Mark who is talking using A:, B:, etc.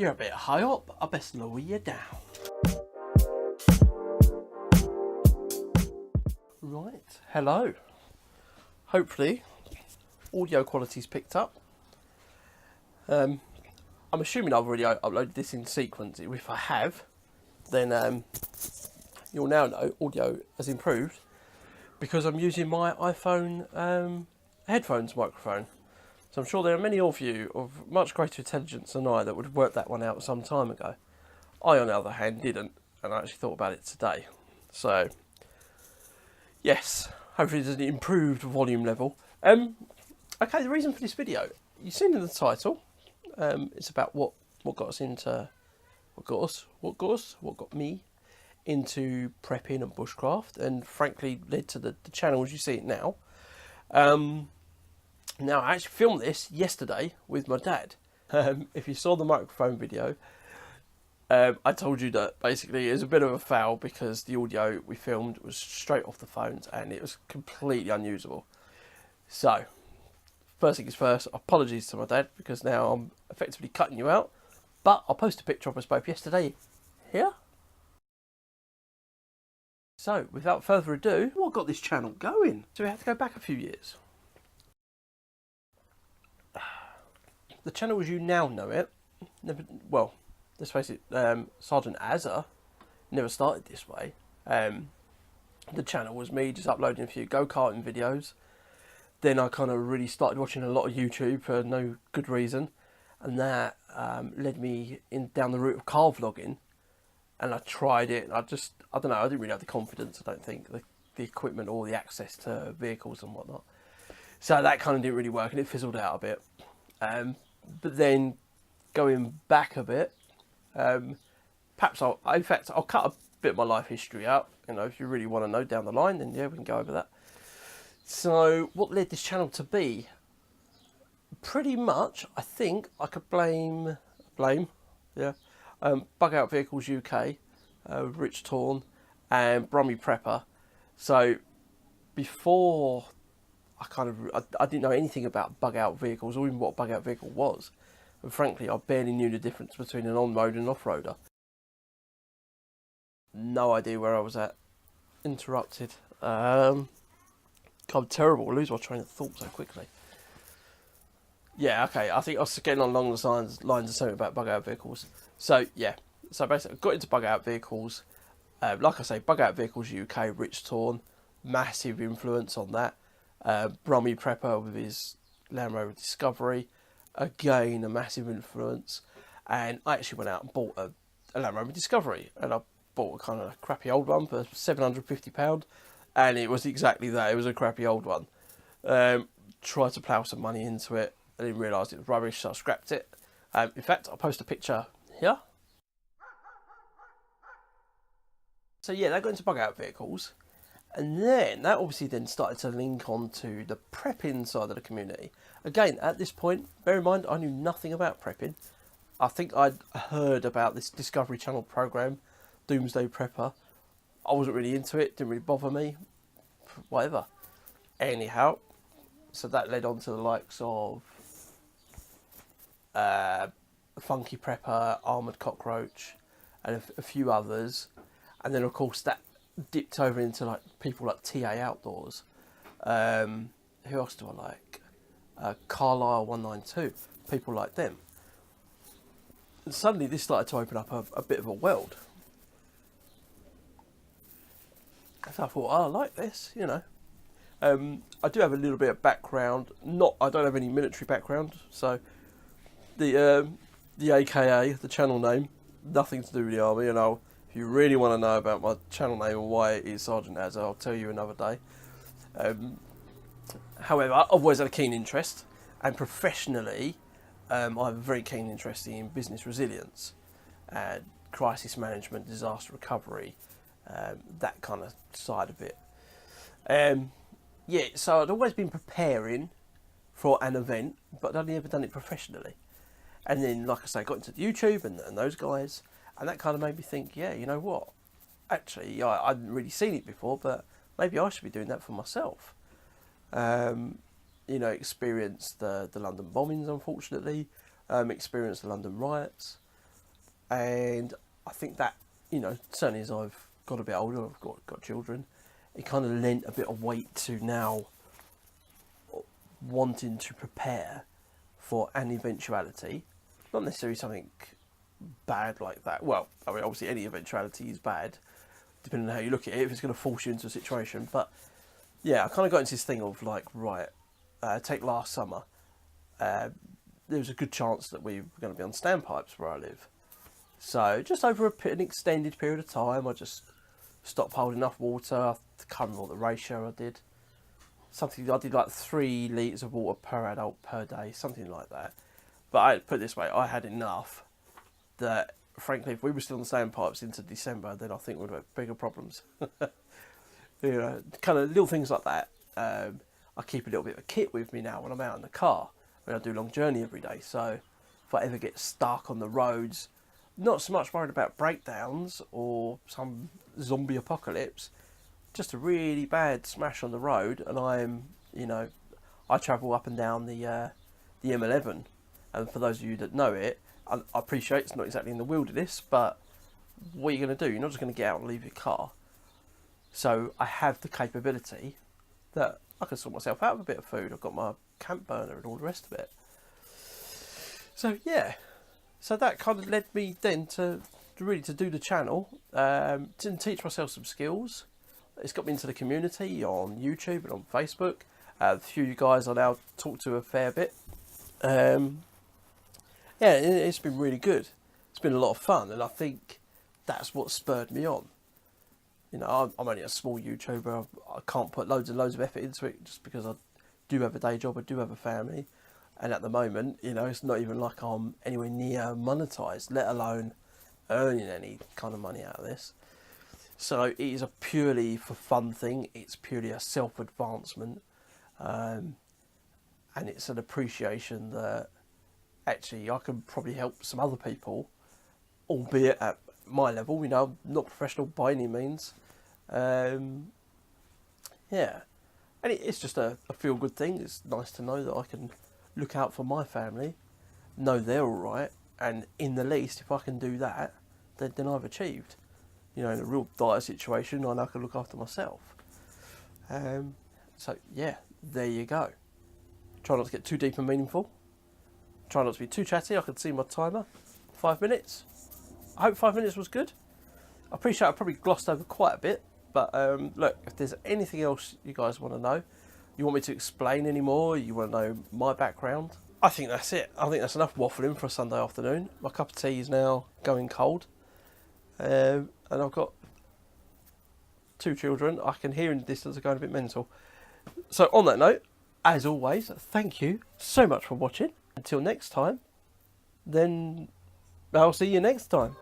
A: You're a bit high up, I best lower you down. Right, hello. Hopefully, audio quality's picked up. I'm assuming I've already uploaded this in sequence. If I have, then you'll now know audio has improved because I'm using my iPhone headphones microphone. So I'm sure there are many of you of much greater intelligence than I that would have worked that one out some time ago. I, on the other hand, didn't, and I actually thought about it today. So, yes, hopefully there's an improved volume level. Okay, the reason for this video, you've seen in the title, it's about what got us into, what got me into prepping and bushcraft, and frankly led to the channel as you see it now. Now, I actually filmed this yesterday with my dad. If you saw the microphone video, I told you that basically it was a bit of a foul because the audio we filmed was straight off the phones and it was completely unusable. So, first things first, apologies to my dad because now I'm effectively cutting you out. But I'll post a picture of us both yesterday here. So, without further ado, what got this channel going? So we have to go back a few years. The channel as you now know it, well, let's face it, Sergeant Azza never started this way. The channel was me just uploading a few go-karting videos. Then I kind of really started watching a lot of YouTube for no good reason. And that led me down the route of car vlogging. And I tried it, and I don't know, I didn't really have the confidence, I don't think, the equipment or the access to vehicles and whatnot. So that kind of didn't really work, and it fizzled out a bit. But then going back a bit, perhaps I'll cut a bit of my life history out. You know, if you really want to know down the line, then yeah, we can go over that. So what led this channel to be? Pretty much, I think I could blame, yeah, Bug Out Vehicles UK, Rich Torn, and Brummy Prepper. So before I didn't know anything about bug out vehicles or even what a bug out vehicle was. And frankly, I barely knew the difference between an on-road and an off-roader. No idea where I was at. Interrupted. I'm terrible. I lose my train of thought so quickly. Yeah, okay. I think I was getting along the lines of something about bug out vehicles. So, yeah. So basically, I got into bug out vehicles. Like I say, Bug Out Vehicles UK, Rich Torn. Massive influence on that. Brummy Prepper with his Land Rover Discovery, again a massive influence. And I actually went out and bought a Land Rover Discovery, and I bought a kind of crappy old one for £750, and it was exactly that. It was a crappy old one. Tried to plough some money into it, and then realised it was rubbish, so I scrapped it. In fact, I'll post a picture here. So yeah, that got into bug out vehicles. And then, that obviously then started to link on to the prepping side of the community. Again, at this point, bear in mind, I knew nothing about prepping. I think I'd heard about this Discovery Channel programme, Doomsday Prepper. I wasn't really into it, didn't really bother me, whatever. Anyhow, so that led on to the likes of Funky Prepper, Armoured Cockroach, and a few others. And then, of course, that dipped over into like people like TA Outdoors. Who else do I like? Carlisle 192. People like them. And suddenly this started to open up a bit of a world. So I thought, oh, I like this, you know. I do have a little bit of background. I don't have any military background, so the AKA, the channel name, nothing to do with the army, and if you really want to know about my channel name and why it is Sergeant Azza, I'll tell you another day. However, I've always had a keen interest, and professionally, I have a very keen interest in business resilience, crisis management, disaster recovery, that kind of side of it. Yeah, so I'd always been preparing for an event, but I'd never done it professionally. And then, like I say, I got into YouTube and those guys, and that kind of made me think, yeah, you know what? Actually, I hadn't really seen it before, but maybe I should be doing that for myself. You know, experienced the London bombings, unfortunately, experienced the London riots, and I think that, you know, certainly as I've got a bit older, I've got children, it kind of lent a bit of weight to now wanting to prepare for an eventuality, not necessarily something bad like that. Well, I mean, obviously any eventuality is bad, depending on how you look at it, if it's going to force you into a situation. But yeah, I kind of got into this thing of like, right, take last summer, there was a good chance that we were going to be on standpipes where I live. So just over an extended period of time, I just stockpiled enough water. I can't remember what the ratio I did. I did like 3 litres of water per adult per day, something like that. But I put it this way, I had enough that, frankly, if we were still on the standpipes into December, then I think we'd have bigger problems. You know, kind of little things like that. I keep a little bit of a kit with me now when I'm out in the car, when I do a long journey every day. So if I ever get stuck on the roads, not so much worried about breakdowns or some zombie apocalypse, just a really bad smash on the road, and I'm, you know, I travel up and down the M11, and for those of you that know it, I appreciate it's not exactly in the wilderness, but what are you going to do? You're not just going to get out and leave your car. So I have the capability that I can sort myself out with a bit of food. I've got my camp burner and all the rest of it. So yeah, so that kind of led me then to really do the channel, to teach myself some skills. It's got me into the community on YouTube and on Facebook. A few of you guys I now talk to a fair bit. Yeah, it's been really good. It's been a lot of fun, and I think that's what spurred me on. You know, I'm only a small YouTuber. I can't put loads and loads of effort into it just because I do have a day job, I do have a family. And at the moment, you know, it's not even like I'm anywhere near monetized, let alone earning any kind of money out of this. So it is a purely for fun thing. It's purely a self-advancement. And it's an appreciation that actually I can probably help some other people, albeit at my level. You know, I'm not professional by any means. Yeah. And it's just a feel-good thing. It's nice to know that I can look out for my family, know they're all right, and in the least, if I can do that, then I've achieved. You know, in a real dire situation, I know I can look after myself. So, yeah, there you go. Try not to get too deep and meaningful. Try not to be too chatty. I can see my timer. 5 minutes. I hope 5 minutes was good. I appreciate I probably glossed over quite a bit. But look, if there's anything else you guys want to know, you want me to explain any more, you want to know my background, I think that's it. I think that's enough waffling for a Sunday afternoon. My cup of tea is now going cold. And I've got 2 children. I can hear in the distance are going a bit mental. So on that note, as always, thank you so much for watching. Until next time, then I'll see you next time.